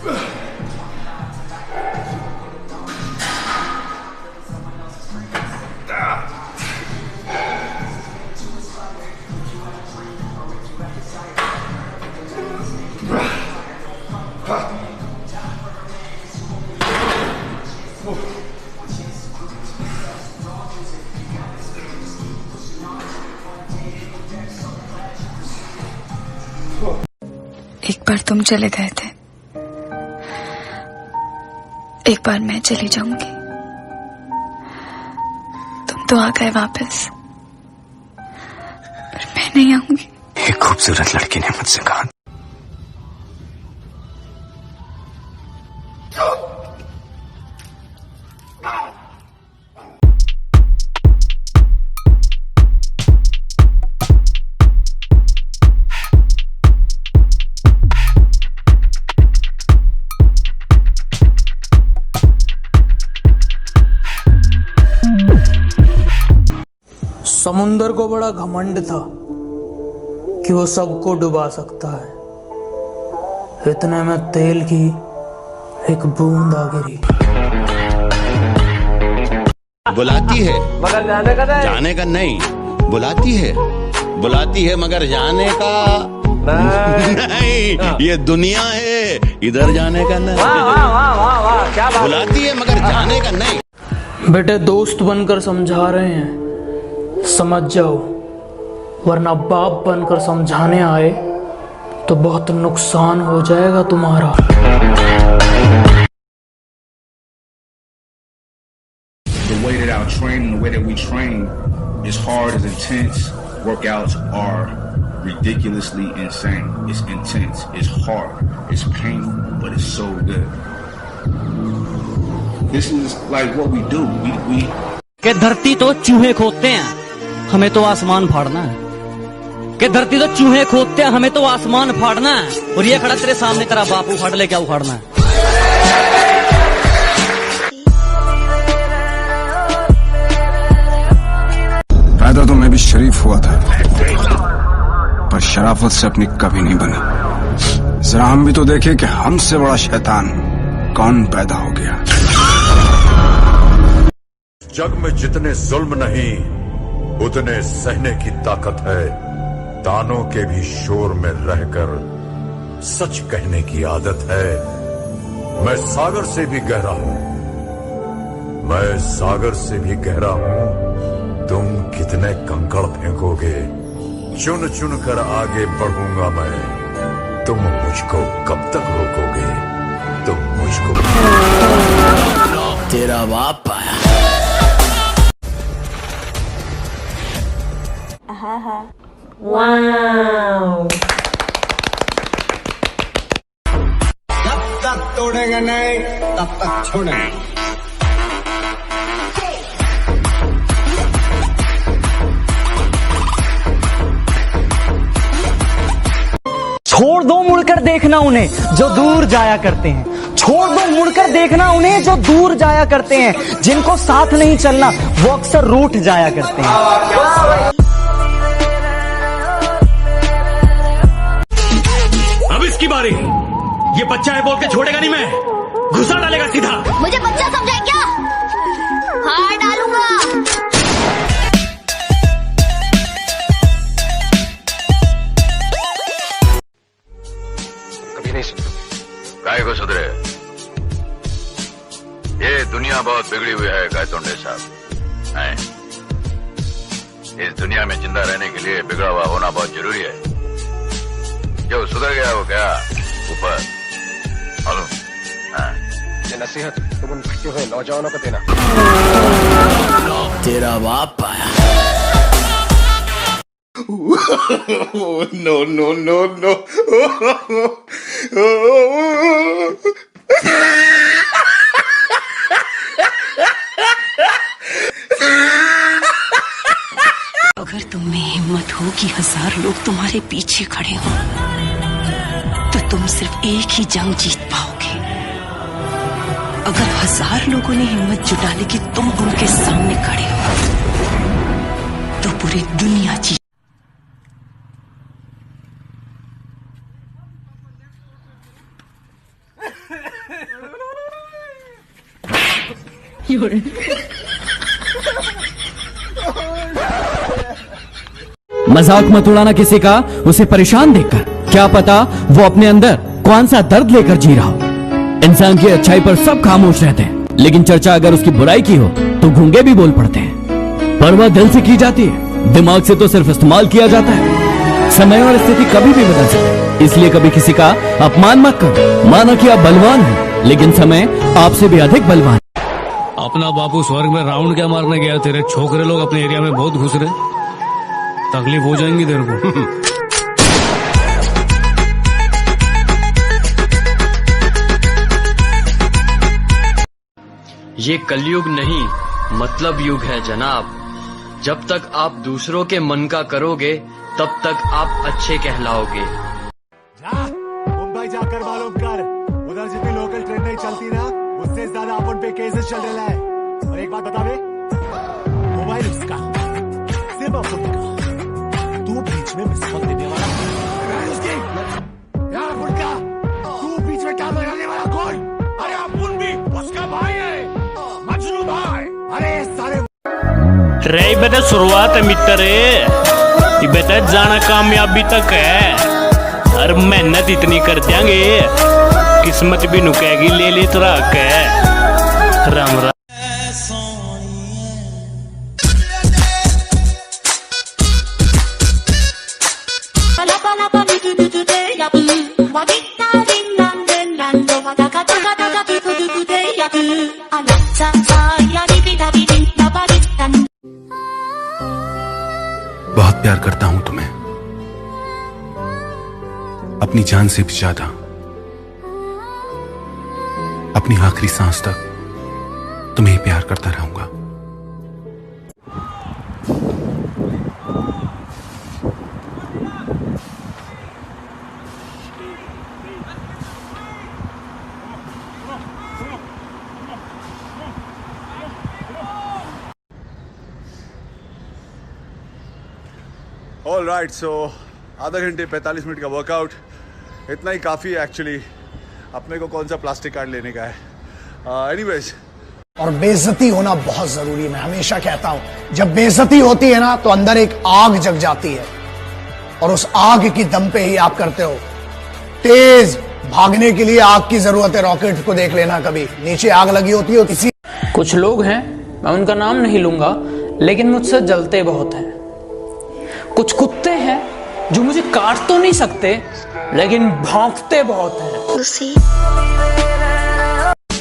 एक बार तुम चले गए थे, एक बार मैं चली जाऊंगी। तुम तो आ गए वापस, पर मैं नहीं आऊंगी। एक खूबसूरत लड़की ने मुझसे कहा, समुंदर को बड़ा घमंड था कि वो सबको डुबा सकता है। इतने में तेल की एक बूंद आ गिरी। बुलाती है मगर जाने का नहीं, बुलाती है मगर जाने का नहीं। ये दुनिया है, इधर जाने का नहीं। बुलाती है मगर जाने का नहीं। बेटे दोस्त बनकर समझा रहे हैं, समझ जाओ, वरना बाप बनकर समझाने आए तो बहुत नुकसान हो जाएगा तुम्हारा। The way that our training, the way that we train is hard, is intense. Workouts are ridiculously insane. It's intense, it's hard, it's painful, but it's so good. This is like what we do. We कि धरती तो चूहे खोदते हैं, हमें तो आसमान फाड़ना है। कि धरती तो चूहे खोदते हैं, हमें तो आसमान फाड़ना है। और ये खड़ा तेरे सामने तेरा बाप उखाड़ ले, क्या उखाड़ना है? पैदा तो मैं भी शरीफ हुआ था, पर शराफत से अपनी कभी नहीं बनी। जरा हम भी तो देखें कि हमसे बड़ा शैतान कौन पैदा हो गया। जग में जितने जुल्म नहीं, उतने सहने की ताकत है। तानों के भी शोर में रहकर सच कहने की आदत है। मैं सागर से भी गहरा हूं, मैं सागर से भी गहरा हूं। तुम कितने कंकड़ फेंकोगे, चुन चुन कर आगे बढ़ूंगा मैं। तुम मुझको कब तक रोकोगे, तुम मुझको। तेरा बाप आया। वाव। जब तक तोड़ेंगे नहीं तब तक छोड़ेंगे। छोड़ दो मुड़कर देखना उन्हें जो दूर जाया करते हैं। छोड़ दो मुड़कर देखना उन्हें जो दूर जाया करते हैं। जिनको साथ नहीं चलना वो अक्सर रूठ जाया करते हैं। अब इसकी बारी। ये बच्चा है बोल के छोड़ेगा नहीं, मैं घुसा डालेगा सीधा। मुझे बच्चा समझा क्या? हाँ डालूंगा। कभी नहीं सुधरे। काय को सुधरे? ये दुनिया बहुत बिगड़ी हुई है गायतोंडे साहब। हैं? इस दुनिया में जिंदा रहने के लिए बिगड़ा हुआ होना बहुत जरूरी है। जो सुधर गया वो क्या ऊपर मालूम। ये नसीहत तुम उन भटके हुए नौजवानों को देना। तेरा बाप आया। No no no no. अगर तुम में हिम्मत हो कि 1000 लोग तुम्हारे पीछे खड़े हो, तो तुम सिर्फ एक ही जंग जीत पाओगे। अगर 1000 लोगों ने हिम्मत जुटा ली कि तुम उनके सामने खड़े हो, तो पूरी दुनिया जीत। मजाक मत उड़ाना किसी का उसे परेशान देखकर, क्या पता वो अपने अंदर कौन सा दर्द लेकर जी रहा हो। इंसान की अच्छाई पर सब खामोश रहते हैं, लेकिन चर्चा अगर उसकी बुराई की हो तो गूंगे भी बोल पड़ते हैं। पर वह दिल से की जाती है, दिमाग से तो सिर्फ इस्तेमाल किया जाता है। समय और स्थिति कभी भी बदल सकती है, इसलिए कभी किसी का अपमान मत करो। मानो कि आप बलवान हो, लेकिन समय आपसे भी अधिक बलवान। अपना बापू स्वर्ग में राउंड क्या मारने गया, तेरे छोकरे लोग अपने एरिया में बहुत घुस रहे, तकलीफ हो जाएंगी तेरे को। ये कलयुग नहीं मतलब युग है जनाब। जब तक आप दूसरों के मन का करोगे तब तक आप अच्छे कहलाओगे। मुंबई जाकर मालूम कर, उधर जितनी लोकल ट्रेन नहीं चलती ना, उससे ज्यादा अपन पे केसेस चल रहा है। और एक बात बता दे, मोबाइल उसका, सिम अपन का, तू बीच में मिस कॉल देने वाला उसकी यार फुटका, तू बीच में टाइम लगाने वाला कौन? अरे अपन भी उसका भाई है, मजनू भाई। अरे सारे रे बेटा शुरुआत है मित्र, ये बेटा जाना कामयाबी तक है। और मेहनत इतनी कर देंगे, किस्मत भी नुकेगी ले ले तेरा के। राम राम। बहुत प्यार करता हूं तुम्हें, अपनी जान से भी ज्यादा। अपनी आखिरी सांस तक तुम्हें ही प्यार करता रहूंगा। ऑल राइट, सो आधा घंटे 45 मिनट का वर्कआउट, इतना ही काफ़ी है एक्चुअली। अपने को कौन सा प्लास्टिक कार्ड लेने का है। एनीवेज, और बेइज्जती होना बहुत जरूरी है। मैं हमेशा कहता हूं, जब बेइज्जती होती है ना तो अंदर एक आग जग जाती है, और उस आग की दम पे ही आप करते हो। तेज भागने के लिए आग की जरूरत है। रॉकेट को देख लेना, कभी नीचे आग लगी होती है किसी। कुछ लोग हैं, मैं उनका नाम नहीं लूंगा, लेकिन मुझसे जलते बहुत हैं। कुछ कुत्ते हैं जो मुझे काट तो नहीं सकते, लेकिन भौंकते बहुत हैं।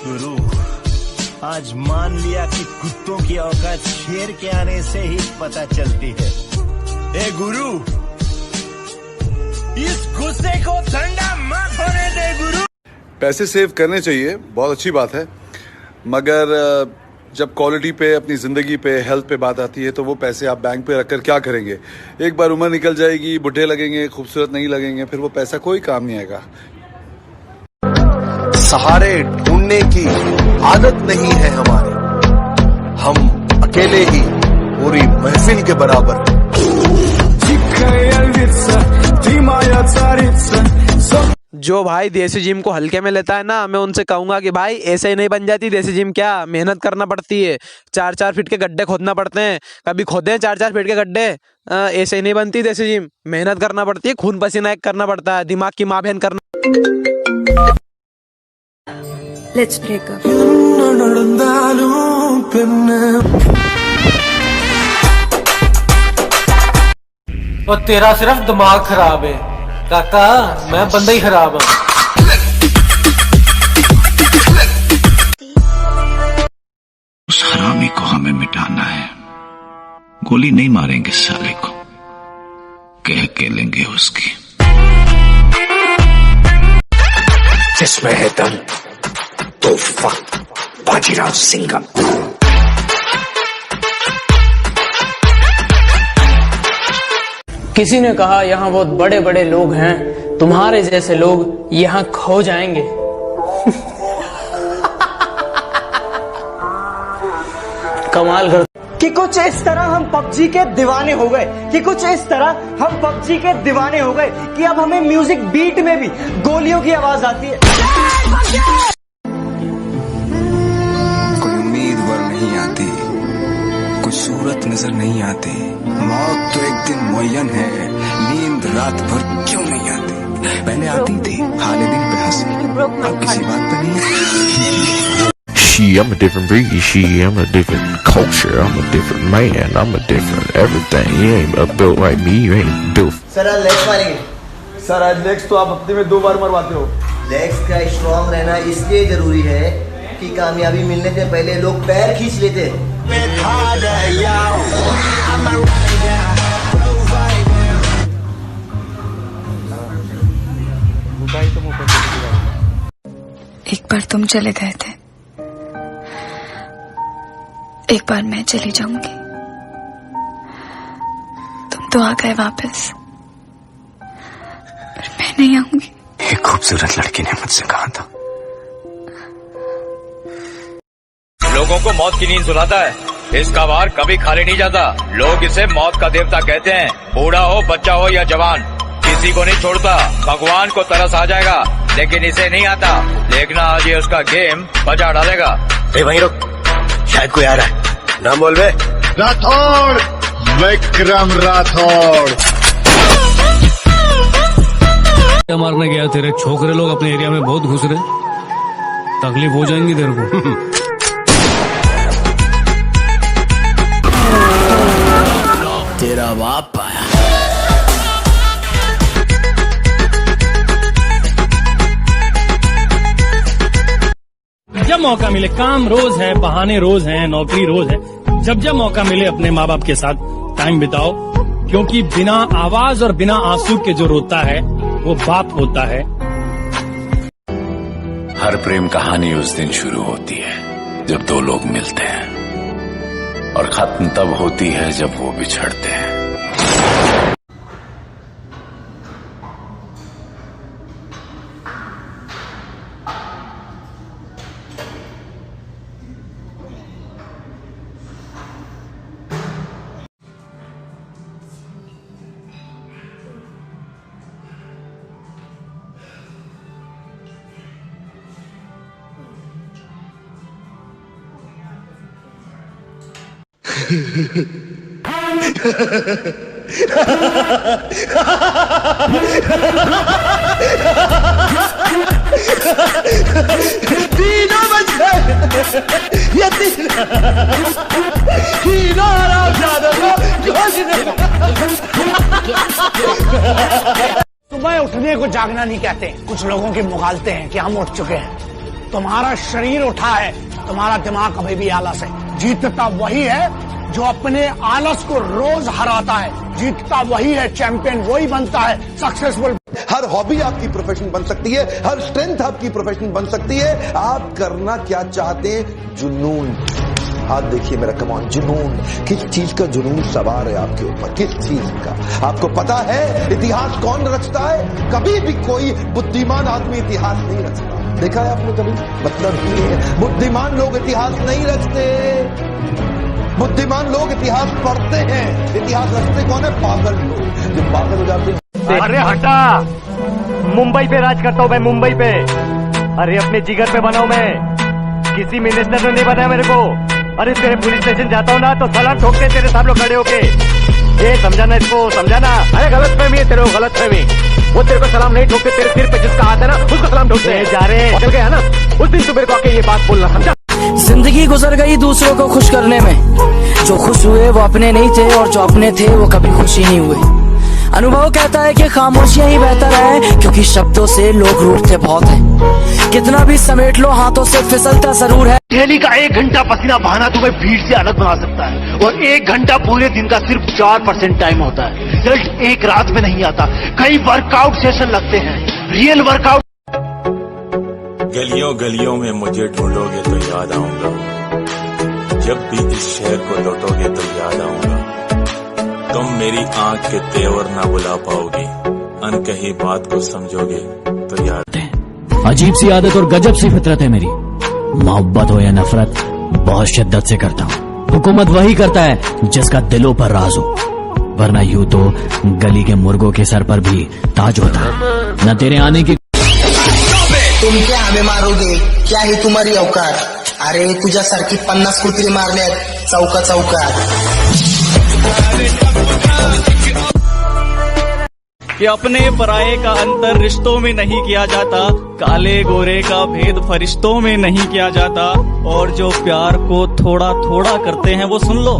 गुरु, आज मान लिया कि कुत्तों की औकात शेर के आने से ही पता चलती है। ए गुरु, इस गुस्से को ठंडा मत होने दे गुरु। पैसे सेव करने चाहिए, बहुत अच्छी बात है, मगर जब क्वालिटी पे, अपनी ज़िंदगी पे, हेल्थ पे बात आती है तो वो पैसे आप बैंक पे रखकर क्या करेंगे। एक बार उम्र निकल जाएगी, बुढ़े लगेंगे, खूबसूरत नहीं लगेंगे, फिर वो पैसा कोई काम नहीं आएगा। सहारे ढूंढने की आदत नहीं है हमारी, हम अकेले ही पूरी महफिल के बराबर। जो भाई देसी जिम को हल्के में लेता है ना, मैं उनसे कहूंगा कि भाई ऐसे ही नहीं बन जाती देसी जिम, क्या मेहनत करना पड़ती है। 4-4 फीट के गड्ढे खोदना पड़ते हैं, कभी खोदे 4-4 फीट के गड्ढे। ऐसे ही नहीं बनती देसी जिम, मेहनत करना पड़ती है, खून पसीना एक करना पड़ता है, दिमाग की माँ बहन करना। Let's break up. और तेरा सिर्फ दिमाग खराब है काका, मैं बंदा ही खराब हूं। उस हरामी को हमें मिटाना है। गोली नहीं मारेंगे साले को, कह के लेंगे उसकी। जिसमें है दम तूफान, बाजीराव सिंघम। किसी ने कहा यहाँ बहुत बड़े बड़े लोग हैं, तुम्हारे जैसे लोग यहाँ खो जाएंगे। कमाल कर कि कुछ इस तरह हम पबजी के दीवाने हो गए, कि कुछ इस तरह हम पबजी के दीवाने हो गए कि अब हमें म्यूजिक बीट में भी गोलियों की आवाज आती है। कोई उम्मीद वरना नजर नहीं आती। मौत तो एक दिन मुअय्यन है, नींद रात भर क्यों नहीं आती? पहले आती थी, खाली दिन पे हंसी, अब किसी बात पे नहीं। I'm a different breed. I'm a different culture. I'm a different man. I'm a different everything. You ain't built like me. You ain't built. Sir आज लेग्स मारेंगे। सर आज लेग्स तो आप हफ्ते में 2 बार मरवाते हो। लेग्स का स्ट्रॉन्ग रहना इसलिए जरूरी है कि कामयाबी मिलने से पहले लोग पैर खींच लेते हैं। एक बार तुम चले गए थे, एक बार मैं चली जाऊंगी। तुम तो आ गए वापस, पर मैं नहीं आऊंगी। एक खूबसूरत लड़की ने मुझसे कहा था, लोगों को मौत की नींद सुलाता है, इसका वार कभी खाली नहीं जाता। लोग इसे मौत का देवता कहते हैं। बूढ़ा हो, बच्चा हो या जवान, किसी को नहीं छोड़ता। भगवान को तरस आ जाएगा, लेकिन इसे नहीं आता। देखना आज ये उसका गेम बजा डालेगा। वहीं रुक, शायद कोई आ रहा है। नाम बोल बे। राठौड़, विक्रम राठौड़। मारने गया तेरे छोकरे लोग अपने एरिया में बहुत घुस रहे, तकलीफ हो जाएंगी तेरे को। तेरा बाप आया। जब मौका मिले, काम रोज है, बहाने रोज हैं, नौकरी रोज है, जब जब मौका मिले अपने माँ बाप के साथ टाइम बिताओ, क्योंकि बिना आवाज और बिना आंसू के जो रोता है वो बाप होता है। हर प्रेम कहानी उस दिन शुरू होती है जब 2 लोग मिलते हैं, और खत्म तब होती है जब वो बिछड़ते हैं। तीनों बच गए, ये तीनों हरामजादों को कुछ नहीं। सुबह उठने को जागना नहीं कहते, कुछ लोगों के मुगालते हैं कि हम उठ चुके हैं। तुम्हारा शरीर उठा है, तुम्हारा दिमाग अभी भी आलस है। जीतता वही है जो अपने आलस को रोज हराता है। जीतता वही है, चैंपियन वही बनता है, सक्सेसफुल। हर हॉबी आपकी प्रोफेशन बन सकती है, हर स्ट्रेंथ आपकी प्रोफेशन बन सकती है। आप करना क्या चाहते हैं? जुनून। हाथ देखिए मेरा, कमान। जुनून, किस चीज का जुनून सवार है आपके ऊपर? किस चीज का? आपको पता है इतिहास कौन रचता है? कभी भी कोई बुद्धिमान आदमी इतिहास नहीं रचता। देखा है आपने कभी? मतलब ये है, बुद्धिमान लोग इतिहास नहीं रचते। बुद्धिमान लोग इतिहास पढ़ते हैं, इतिहास रचते कौन है? पागल लोग, जो पागल हो जाते हैं। अरे हटा, मुंबई पे राज करता हूँ मैं, मुंबई पे। अरे अपने जिगर पे बनाऊं मैं, किसी मिनिस्टर ने नहीं बनाया मेरे को। अरे तेरे पुलिस स्टेशन जाता हूँ ना तो सलाम ठोकते तेरे सब लोग खड़े होके। ये समझाना, इसको समझाना। अरे गलत फहमी है तेरे को, गलत फहमी। वो तेरे को सलाम नहीं ठोकते, तेरे सिर पे जिसका हाथ है ना उसको सलाम ठोकते हैं। जा रहे चल गया ना, उस दिन तू मेरे को आके ये बात बोलना, समझा? जिंदगी गुजर गई दूसरों को खुश करने में, जो खुश हुए वो अपने नहीं थे और जो अपने थे वो कभी खुश ही नहीं हुए। अनुभव कहता है कि खामोशियां ही बेहतर है, क्योंकि शब्दों से लोग रूठते बहुत हैं। कितना भी समेट लो हाथों से फिसलता जरूर है। डेली का 1 घंटा पसीना बहाना तुम्हें भीड़ से अलग बना सकता है, और 1 घंटा पूरे दिन का सिर्फ 4% टाइम होता है। रिजल्ट एक रात में नहीं आता, कई वर्कआउट सेशन लगते हैं, रियल वर्कआउट। गलियों गलियों में मुझे ढूंढोगे तो याद आऊंगा, जब भी इस शहर को लौटोगे तो याद आऊंगा। तुम मेरी आंख के तेवर ना बुला पाओगे, अनकही बात को समझोगे तो याद है। अजीब सी आदत और गजब सी फितरत है मेरी, मोहब्बत हो या नफरत बहुत शिद्दत से करता हूँ। हुकूमत वही करता है जिसका दिलों पर राज हो, वरना यूं तो गली के मुर्गों के सर पर भी ताज होता है। न तेरे आने की तुम क्या हमें मारोगे? क्या है तुम्हारी औकात? अरे तुझ्यासारखी 50 कुत्री मारल्यात चौका चौकात. कि अपने पराये का अंतर रिश्तों में नहीं किया जाता, काले गोरे का भेद फरिश्तों में नहीं किया जाता, और जो प्यार को थोड़ा थोड़ा करते हैं वो सुन लो,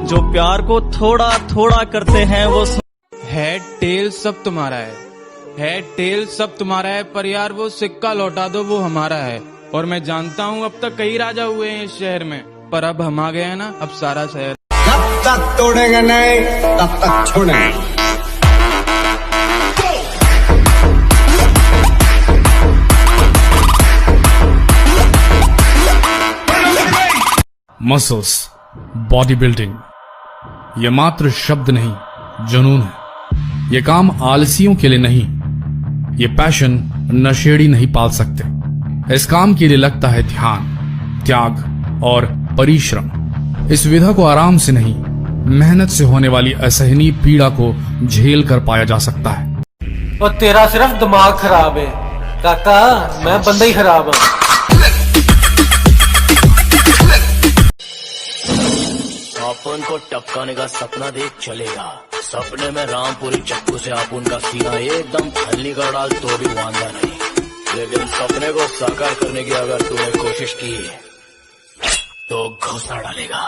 जो प्यार को थोड़ा थोड़ा करते हैं वो हेड टेल सब तुम्हारा है, हेड टेल सब तुम्हारा है, पर यार वो सिक्का लौटा दो वो हमारा है. और मैं जानता हूँ अब तक कई राजा हुए हैं इस शहर में, पर अब हम आ गए हैं ना, अब सारा शहर. जब तक तोड़ेंगे नहीं तब तक छोड़ेंगे. मसल्स, बॉडी बिल्डिंग, ये मात्र शब्द नहीं जुनून है. ये काम आलसियों के लिए नहीं, ये पैशन नशेड़ी नहीं पाल सकते. इस काम के लिए लगता है ध्यान, त्याग और परिश्रम. इस विधा को आराम से नहीं, मेहनत से होने वाली असहनीय पीड़ा को झेल कर पाया जा सकता है. और तेरा सिर्फ दिमाग खराब है काका, मैं बंदा ही खराब हूं. अपन को टपकाने का सपना देख चलेगा, सपने में रामपुरी चक्कू से अपन का सीना एकदम खलनी कर डाल तो भी वांदा नहीं, लेकिन सपने को साकार करने की अगर तूने कोशिश की तो घोंसला डालेगा.